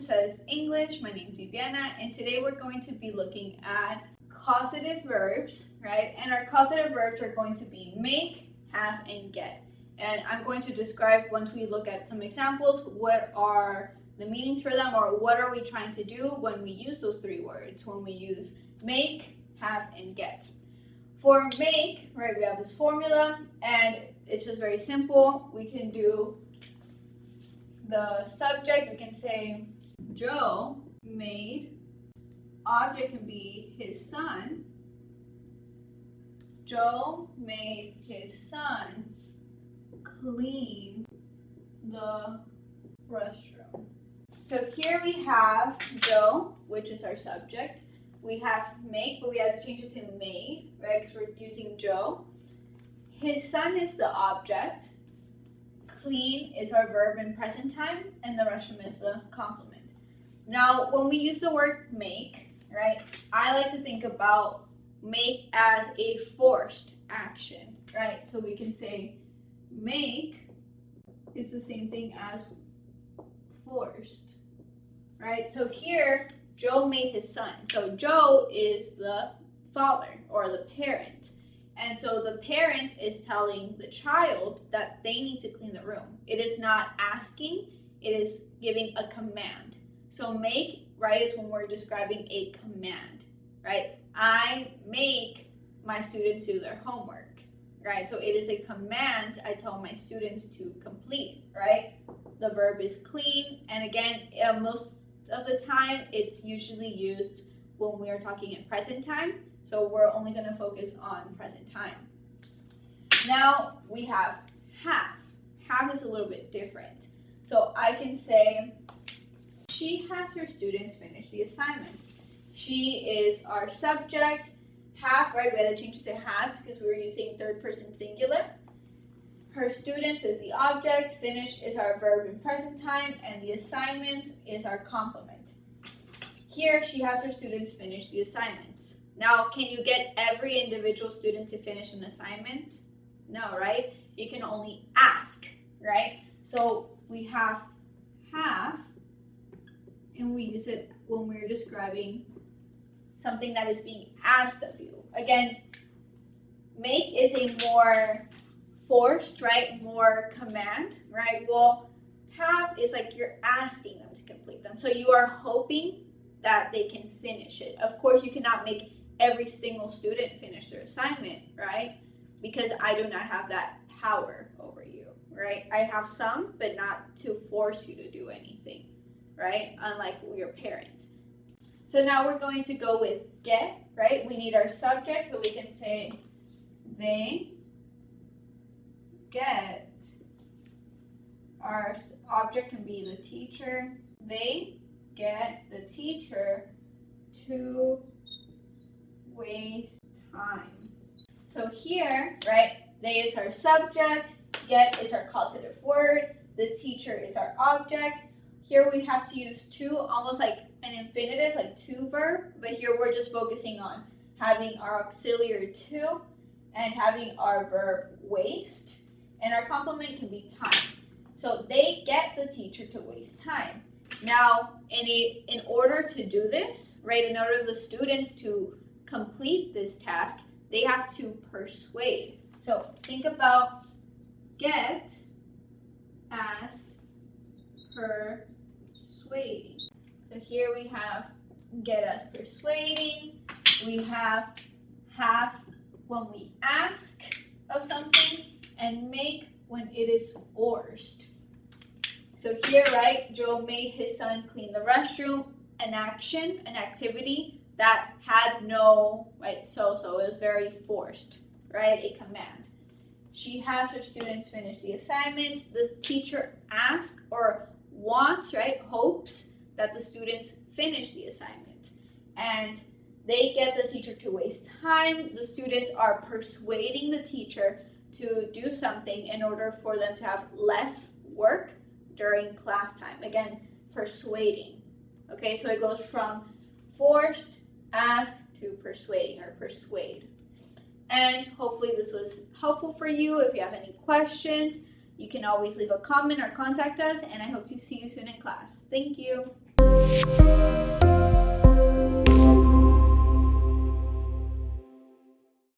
SEDES English. My name is Viviana, and today we're going to be looking at causative verbs, right? And our causative verbs are going to be make, have, and get. And I'm going to describe, once we look at some examples, what are the meanings for them, or what are we trying to do when we use those three words, when we use make, have, and get. For make, right, we have this formula, and it's just very simple. We can do the subject, we can say Joe made, object can be his son. Joe made his son clean the restroom. So here we have Joe, which is our subject. We have make, but we have to change it to made, right, because we're using Joe. His son is the object. Clean is our verb in present time, and the restroom is the complement. Now, when we use the word make, right, I like to think about make as a forced action, right? So we can say make is the same thing as forced, right? So here, Joe made his son. So Joe is the father or the parent. And so the parent is telling the child that they need to clean the room. It is not asking, it is giving a command. So make, right, is when we're describing a command, right? I make my students do their homework, right? So it is a command I tell my students to complete, right? The verb is clean, and again, most of the time, it's usually used when we are talking in present time. So we're only going to focus on present time. Now we have have. Have is a little bit different. So I can say, she has her students finish the assignments. She is our subject. Have, right, we had to change it to has because we were using third person singular. Her students is the object. Finish is our verb in present time, and the assignment is our complement. Here, she has her students finish the assignments. Now, can you get every individual student to finish an assignment? No, right? You can only ask, right? So we have, and we use it when we're describing something that is being asked of you. Again, make is a more forced, right? More command, right? Well, have is like you're asking them to complete them. So you are hoping that they can finish it. Of course, you cannot make every single student finish their assignment, right? Because I do not have that power over you, right? I have some, but not to force you to do anything, right? Unlike your parent. So now we're going to go with get, right? We need our subject, so we can say they get. Our object can be the teacher. They get the teacher to waste time. So here, right, they is our subject, get is our causative word, the teacher is our object. Here we have to use to, almost like an infinitive, like to verb, but here we're just focusing on having our auxiliary to and having our verb waste, and our complement can be time. So they get the teacher to waste time. Now, in order to do this, right, in order for the students to complete this task, they have to persuade. So think about get as persuading. So here we have get as persuading. We have when we ask of something, and make when it is forced. So here, right, Joe made his son clean the restroom, an action, an activity that had no, right, so it was very forced, right, a command. She has her students finish the assignments. The teacher asks or wants, right, hopes that the students finish the assignment. And they get the teacher to waste time. The students are persuading the teacher to do something in order for them to have less work during class time. Again, persuading. Okay, so it goes from forced, ask, to persuading or persuade. And hopefully this was helpful for you. If you have any questions, you can always leave a comment or contact us, and I hope to see you soon in class. Thank you. bye.